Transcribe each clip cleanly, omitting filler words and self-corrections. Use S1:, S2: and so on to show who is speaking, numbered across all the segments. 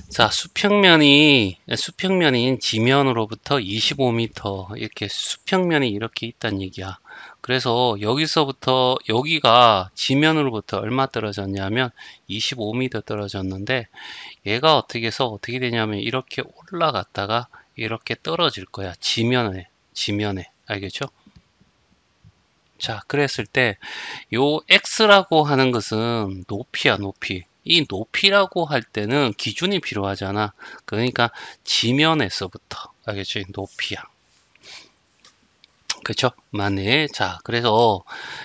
S1: 자, 수평면인 지면으로부터 25m, 이렇게 수평면이 이렇게 있다는 얘기야. 그래서 여기서부터, 여기가 지면으로부터 얼마 떨어졌냐면 25m 떨어졌는데, 얘가 어떻게 해서 어떻게 되냐면 이렇게 올라갔다가 이렇게 떨어질 거야. 지면에. 알겠죠? 자, 그랬을 때, 요 x라고 하는 것은 높이야, 높이. 이 높이라고 할 때는 기준이 필요하잖아. 그러니까 지면에서부터. 알겠지? 높이야. 그쵸? 맞네. 자, 그래서,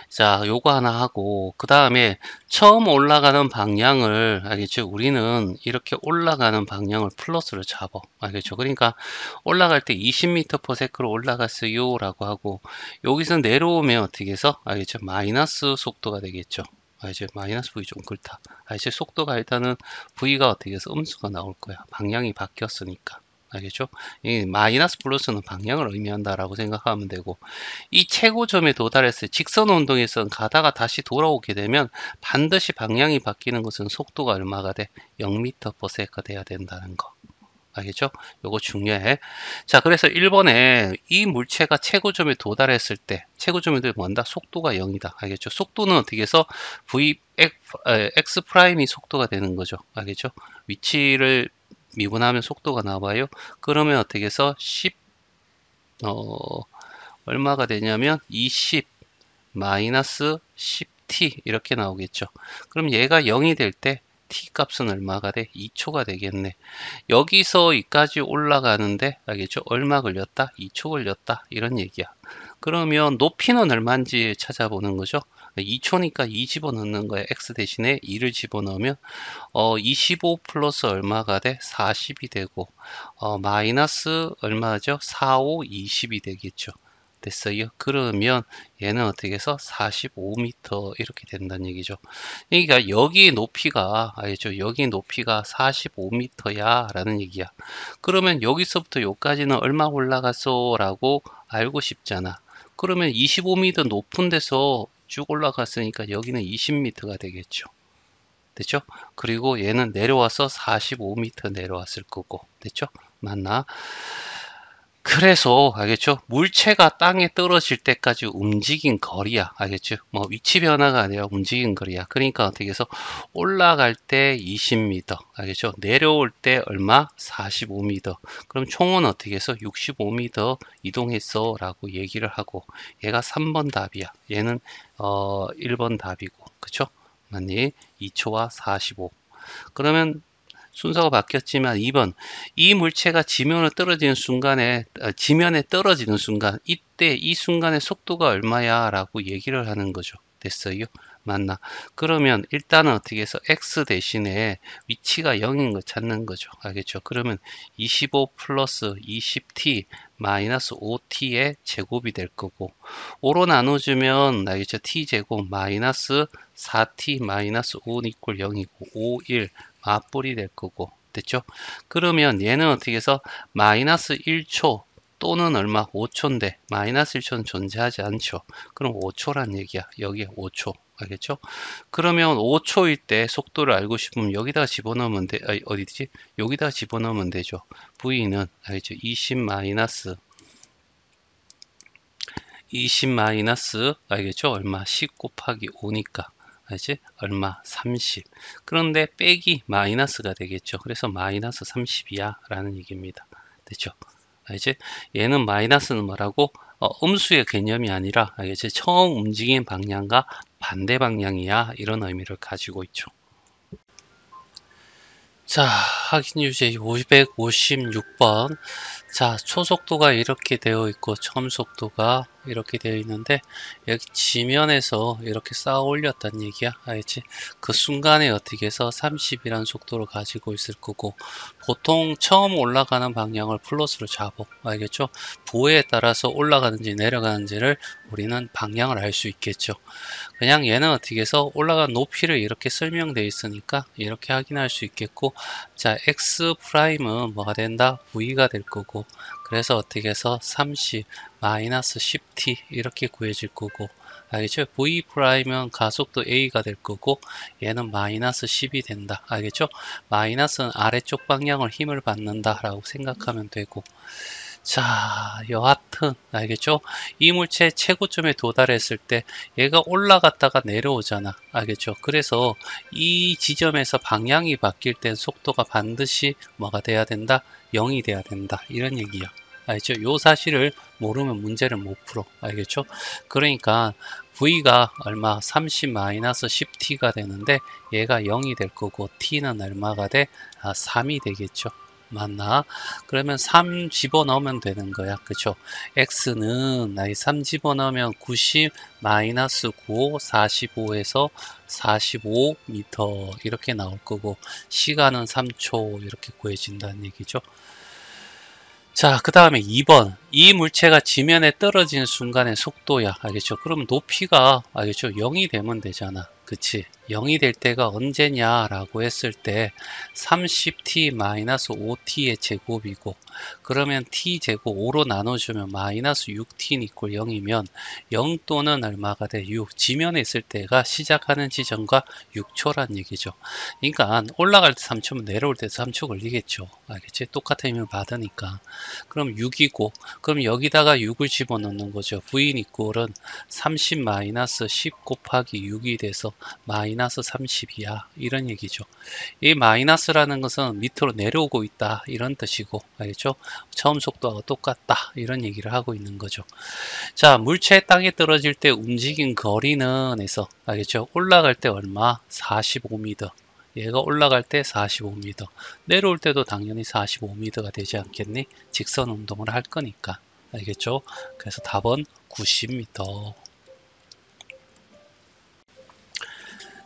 S1: 자, 요거 하나 하고, 그 다음에 처음 올라가는 방향을, 알겠죠? 우리는 이렇게 올라가는 방향을 플러스로 잡아. 알겠죠? 그러니까 올라갈 때 20m/s로 올라갔어요. 라고 하고, 여기서 내려오면 어떻게 해서? 알겠죠? 마이너스 속도가 되겠죠? 알겠죠? 마이너스 V 좀 그렇다. 알겠죠? 속도가 일단은 V가 어떻게 해서 음수가 나올 거야. 방향이 바뀌었으니까. 알겠죠? 이 마이너스 플러스는 방향을 의미한다라고 생각하면 되고, 이 최고점에 도달했을 때 직선 운동에서 가다가 다시 돌아오게 되면 반드시 방향이 바뀌는 것은 속도가 얼마가 돼? 0m/s가 돼야 된다는 거. 알겠죠? 요거 중요해. 자, 그래서 1번에 이 물체가 최고점에 도달했을 때, 최고점에 뭔다? 속도가 0이다. 알겠죠? 속도는 어떻게 해서 x 프라임이 속도가 되는 거죠. 알겠죠? 위치를 미분하면 속도가 나와요. 그러면 어떻게 해서 10, 얼마가 되냐면 20 마이너스 10t 이렇게 나오겠죠. 그럼 얘가 0이 될 때 t 값은 얼마가 돼? 2초가 되겠네. 여기서 여기까지 올라가는데 알겠죠? 얼마 걸렸다? 2초 걸렸다. 이런 얘기야. 그러면 높이는 얼마인지 찾아보는 거죠. 2초니까 2 집어넣는 거야. x 대신에 2를 집어넣으면 25 플러스 얼마가 돼? 40이 되고 마이너스 얼마죠? 4, 5, 20이 되겠죠. 됐어요. 그러면 얘는 어떻게 해서 45m 이렇게 된다는 얘기죠. 그러니까 여기 높이가 알죠? 여기 높이가 45m야 라는 얘기야. 그러면 여기서부터 여기까지는 얼마 올라갔어? 라고 알고 싶잖아. 그러면 25m 높은 데서 쭉 올라갔으니까 여기는 20m가 되겠죠. 됐죠? 그리고 얘는 내려와서 45m 내려왔을 거고. 됐죠? 맞나? 그래서 알겠죠? 물체가 땅에 떨어질 때까지 움직인 거리야. 알겠죠? 뭐 위치 변화가 아니라 움직인 거리야. 그러니까 어떻게 해서 올라갈 때 20m. 알겠죠? 내려올 때 얼마? 45m. 그럼 총은 어떻게 해서 65m 이동했어 라고 얘기를 하고, 얘가 3번 답이야. 얘는 1번 답이고. 그쵸? 맞니? 2초와 45. 그러면 순서가 바뀌었지만 2번, 이 물체가 지면에 떨어지는 순간, 이때 이 순간의 속도가 얼마야 라고 얘기를 하는 거죠. 됐어요? 맞나? 그러면 일단은 어떻게 해서 x 대신에 위치가 0인 거 찾는 거죠. 알겠죠? 그러면 25 플러스 20t 마이너스 5t의 제곱이 될 거고, 5로 나눠주면 알겠죠? t제곱 마이너스 4t 마이너스 5는 이꼴 0이고 5, 1 맞불이 될 거고. 됐죠? 그러면 얘는 어떻게 해서 마이너스 1초 또는 얼마? 5초인데 마이너스 1초는 존재하지 않죠. 그럼 5초란 얘기야. 여기에 5초. 알겠죠? 그러면 5초일 때 속도를 알고 싶으면 여기다가 집어넣으면 돼. 어디지? 여기다가 집어넣으면 되죠. V는 알겠죠? 20 마이너스 알겠죠? 얼마? 10 곱하기 5니까 알지? 얼마? 30. 그런데 빼기 마이너스가 되겠죠. 그래서 마이너스 30이야 라는 얘기입니다. 됐죠? 알지? 얘는 마이너스는 뭐라고? 음수의 개념이 아니라 알겠지? 처음 움직인 방향과 반대 방향이야 이런 의미를 가지고 있죠. 자, 확인 유제 556번. 자, 초속도가 이렇게 되어 있고 처음 속도가 이렇게 되어 있는데 여기 지면에서 이렇게 쌓아 올렸다는 얘기야. 알겠지? 그 순간에 어떻게 해서 30이라는 속도를 가지고 있을 거고, 보통 처음 올라가는 방향을 플러스로 잡아. 알겠죠? 부호에 따라서 올라가는지 내려가는지를 우리는 방향을 알 수 있겠죠. 그냥 얘는 어떻게 해서 올라간 높이를 이렇게 설명되어 있으니까 이렇게 확인할 수 있겠고, 자, x 프라임은 뭐가 된다? v가 될 거고, 그래서 어떻게 해서 30 마이너스 10t 이렇게 구해질 거고, 알겠죠? V 프라임은 가속도 A가 될 거고 얘는 마이너스 10이 된다. 알겠죠? 마이너스는 아래쪽 방향을 힘을 받는다라고 생각하면 되고 자, 여하튼 알겠죠? 이 물체의 최고점에 도달했을 때 얘가 올라갔다가 내려오잖아. 알겠죠? 그래서 이 지점에서 방향이 바뀔 땐 속도가 반드시 뭐가 돼야 된다? 0이 돼야 된다. 이런 얘기야. 알겠죠? 요 사실을 모르면 문제를 못 풀어. 알겠죠? 그러니까 V가 얼마? 30-10t가 되는데 얘가 0이 될 거고 t는 얼마가 돼? 3이 되겠죠? 맞나? 그러면 3 집어넣으면 되는 거야. 그쵸? x는 3 집어넣으면 90 마이너스 9, 45에서 45m 이렇게 나올 거고 시간은 3초 이렇게 구해진다는 얘기죠. 자, 그 다음에 2번. 이 물체가 지면에 떨어지는 순간의 속도야. 알겠죠? 그럼 높이가, 알겠죠? 0이 되면 되잖아. 그치? 0이 될 때가 언제냐라고 했을 때 30t-5t의 제곱이고 그러면 t제곱 5로 나눠주면 마이너스 6t 이꼴 0이면 0 또는 얼마가 돼? 6. 지면에 있을 때가 시작하는 지점과 6초란 얘기죠. 그러니까 올라갈 때 3초면 내려올 때 3초 걸리겠죠. 알겠지? 똑같은 힘을 받으니까. 그럼 6이고 그럼 여기다가 6을 집어넣는 거죠. V인 이꼴은 30-10 곱하기 6이 돼서 마이너스 30이야. 이런 얘기죠. 이 마이너스라는 것은 밑으로 내려오고 있다. 이런 뜻이고 알겠죠? 처음 속도하고 똑같다. 이런 얘기를 하고 있는 거죠. 자, 물체 땅에 떨어질 때 움직인 거리는 해서 알겠죠? 올라갈 때 얼마? 45m. 얘가 올라갈 때 45m. 내려올 때도 당연히 45m가 되지 않겠니? 직선 운동을 할 거니까. 알겠죠? 그래서 답은 90m.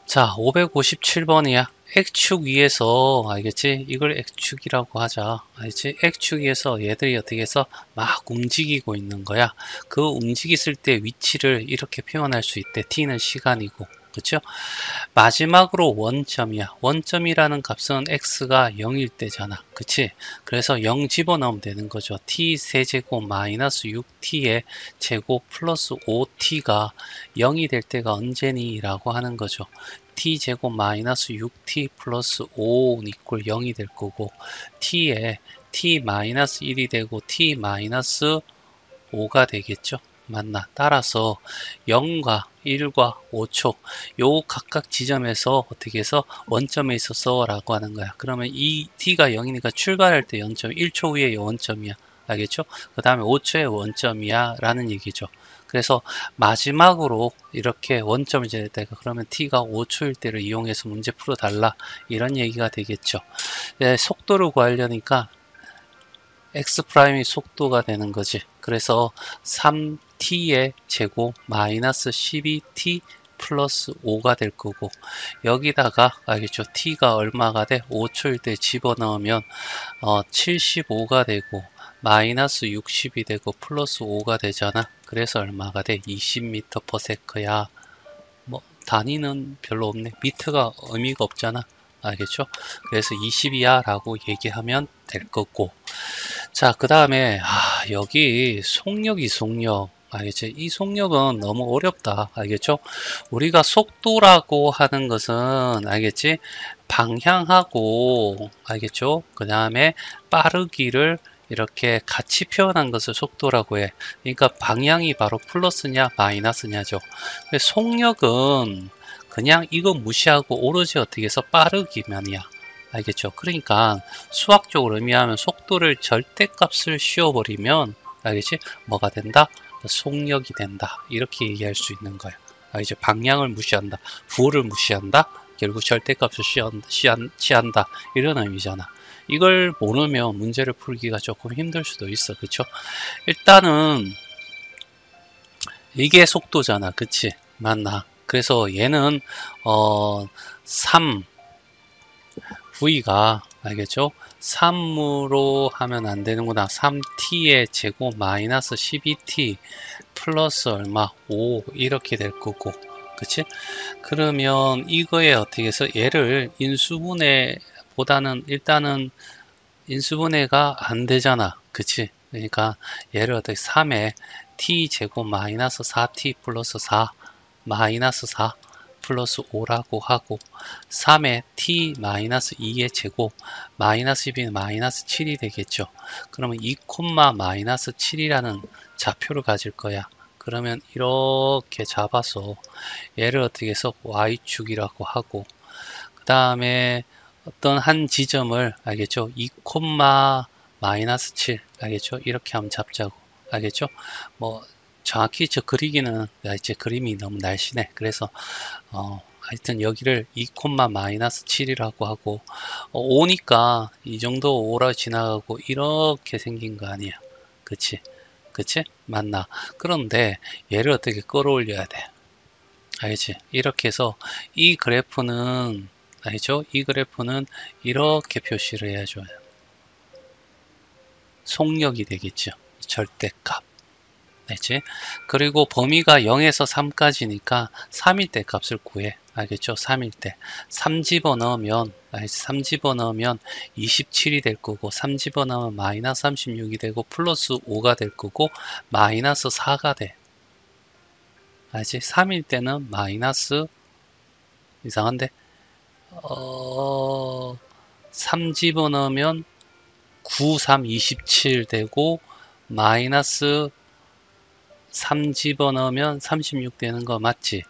S1: 자, 557번이야. X축 위에서, 알겠지? 이걸 X축이라고 하자. 알겠지? X축 위에서 얘들이 어떻게 해서 막 움직이고 있는 거야. 그 움직였을 때 위치를 이렇게 표현할 수 있대. T는 시간이고. 그쵸? 마지막으로 원점이야. 원점이라는 값은 x가 0일 때잖아. 그치? 그래서 0 집어넣으면 되는 거죠. t 세제곱 마이너스 6t의 제곱 플러스 5t가 0이 될 때가 언제니? 라고 하는 거죠. t제곱 마이너스 6t 플러스 5 이꼴 0이 될 거고 t에 t 마이너스 1이 되고 t 마이너스 5가 되겠죠. 맞나? 따라서 0과 1과 5초 요 각각 지점에서 어떻게 해서 원점에 있어서 라고 하는 거야. 그러면 이 t가 0이니까 출발할 때 0.1초 후에 원점이야. 알겠죠? 그 다음에 5초에 원점이야 라는 얘기죠. 그래서 마지막으로 이렇게 원점이 될 때가 그러면 t가 5초일 때를 이용해서 문제 풀어달라 이런 얘기가 되겠죠. 네, 속도를 구하려니까 x'이 속도가 되는 거지. 그래서 3t의 제곱 마이너스 12t 플러스 5가 될 거고 여기다가 알겠죠? t가 얼마가 돼? 5초일 때 집어넣으면 75가 되고 마이너스 60이 되고 플러스 5가 되잖아. 그래서 얼마가 돼? 20m/s야. 뭐 단위는 별로 없네. 미터가 의미가 없잖아. 알겠죠? 그래서 20이야 라고 얘기하면 될 거고 자, 그 다음에 여기 속력. 알겠지? 이 속력은 너무 어렵다. 알겠죠? 우리가 속도라고 하는 것은 알겠지? 방향하고 알겠죠? 그 다음에 빠르기를 이렇게 같이 표현한 것을 속도라고 해. 그러니까 방향이 바로 플러스냐 마이너스냐죠. 속력은 그냥 이거 무시하고 오로지 어떻게 해서 빠르기만이야. 알겠죠? 그러니까 수학적으로 의미하면 속도를 절대값을 씌워버리면 알겠지? 뭐가 된다? 속력이 된다. 이렇게 얘기할 수 있는 거야. 알겠죠? 방향을 무시한다. 부호를 무시한다. 결국 절대값을 취한다. 이런 의미잖아. 이걸 모르면 문제를 풀기가 조금 힘들 수도 있어. 그쵸? 일단은 이게 속도잖아. 그치? 맞나? 그래서 얘는 3 V가 알겠죠? 3으로 하면 안 되는구나. 3t의 제곱 마이너스 12t 플러스 얼마? 5 이렇게 될 거고 그치? 그러면 이거에 어떻게 해서 얘를 인수분해 보다는 일단은 인수분해가 안 되잖아. 그치? 그러니까 얘를 어떻게 3에 t 제곱 마이너스 4t 플러스 4 마이너스 4 플러스 5라고 하고 3에 t 마이너스 2의 제곱 마이너스 2는 마이너스 7이 되겠죠. 그러면 2 마이너스 7이라는 좌표를 가질 거야. 그러면 이렇게 잡아서 얘를 어떻게 해서 y축이라고 하고 그 다음에 어떤 한 지점을 알겠죠? 2 마이너스 7 알겠죠? 이렇게 한번 잡자고 알겠죠? 뭐 정확히 저 그리기는 이제 그림이 너무 날씬해. 그래서 하여튼 여기를 2 마이너스 7이라고 하고 5니까 이 정도 5라 지나가고 이렇게 생긴 거 아니야. 그치? 그치? 맞나? 그런데 얘를 어떻게 끌어올려야 돼? 알겠지? 이렇게 해서 이 그래프는 알죠? 이 그래프는 이렇게 표시를 해줘요. 속력이 되겠죠. 절대값. 알지? 그리고 범위가 0에서 3까지니까 3일 때 값을 구해. 알겠죠? 3일 때. 3 집어넣으면, 3 집어넣으면 27이 될 거고, 3 집어넣으면 마이너스 36이 되고, 플러스 5가 될 거고, 마이너스 4가 돼. 알지? 3일 때는 마이너스, 이상한데? 3 집어넣으면 9, 3, 27 되고, 마이너스 3 집어넣으면 36 되는 거 맞지?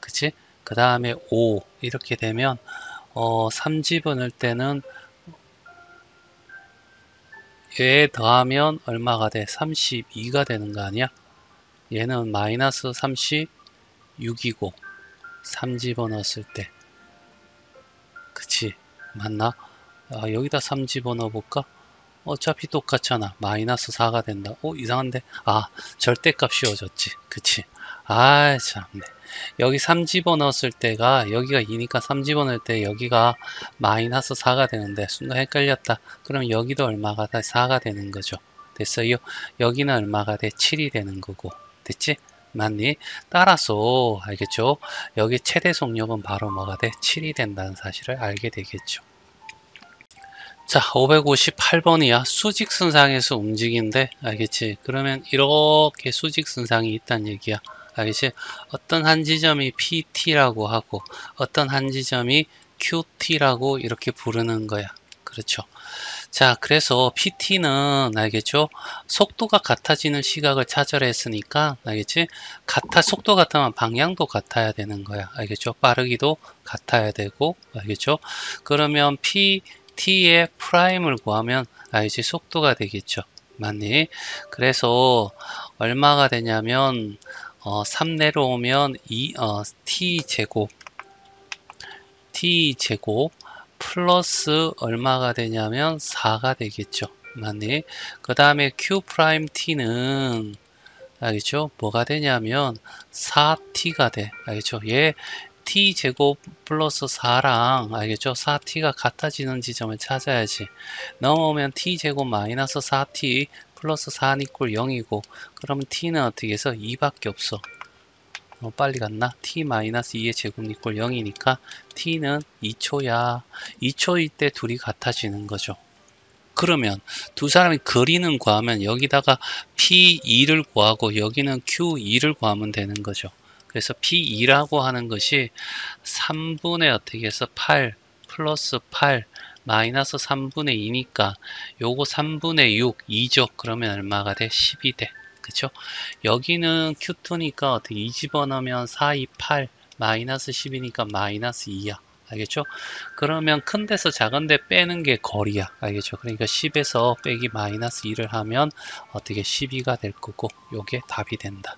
S1: 그치? 그 다음에 5 이렇게 되면 3 집어넣을 때는 얘 더하면 얼마가 돼? 32가 되는 거 아니야? 얘는 마이너스 36이고 3 집어넣었을 때 그치? 맞나? 여기다 3 집어넣어 볼까? 어차피 똑같잖아. 마이너스 4가 된다. 이상한데? 절대값 씌워졌지. 그치? 참네. 여기 3 집어넣었을 때가 여기가 2니까 3 집어넣을 때 여기가 마이너스 4가 되는데 순간 헷갈렸다. 그럼 여기도 얼마가 돼? 4가 되는 거죠. 됐어요? 여기는 얼마가 돼? 7이 되는 거고. 됐지? 맞니? 따라서 알겠죠? 여기 최대 속력은 바로 뭐가 돼? 7이 된다는 사실을 알게 되겠죠. 자, 558번이야. 수직선상에서 움직인데, 알겠지? 그러면 이렇게 수직선상이 있다는 얘기야. 알겠지? 어떤 한 지점이 PT라고 하고, 어떤 한 지점이 QT라고 이렇게 부르는 거야. 그렇죠? 자, 그래서 PT는, 알겠죠? 속도가 같아지는 시각을 찾으라 했으니까, 알겠지? 속도 같으면 방향도 같아야 되는 거야. 알겠죠? 빠르기도 같아야 되고, 알겠죠? 그러면 t의 프라임을 구하면 알지? 속도가 되겠죠. 맞니? 그래서 얼마가 되냐면 3 내려오면 t제곱 플러스 얼마가 되냐면 4가 되겠죠. 맞니? 그 다음에 q 프라임 t는 알겠죠? 뭐가 되냐면 4t가 돼. 알겠죠? 얘 t제곱 플러스 4랑 알겠죠? 4t가 같아지는 지점을 찾아야지. 넘어오면 t제곱 마이너스 4t 플러스 4는 이꼴 0이고 그러면 t는 어떻게 해서 2밖에 없어. 빨리 갔나? t 마이너스 2의 제곱 이꼴 0이니까 t는 2초야. 2초일 때 둘이 같아지는 거죠. 그러면 두 사람이 거리는 구하면 여기다가 P2를 구하고 여기는 Q2를 구하면 되는 거죠. 그래서 P2라고 하는 것이 3분의 어떻게 해서 8 플러스 8 마이너스 3분의 2니까 요거 3분의 6 2죠. 그러면 얼마가 돼? 10이 돼. 그쵸? 여기는 Q2니까 어떻게 2 집어넣으면 4, 2, 8 마이너스 10이니까 마이너스 2야. 알겠죠? 그러면 큰 데서 작은 데 빼는 게 거리야. 알겠죠? 그러니까 10에서 빼기 마이너스 2를 하면 어떻게 12가 될 거고 요게 답이 된다.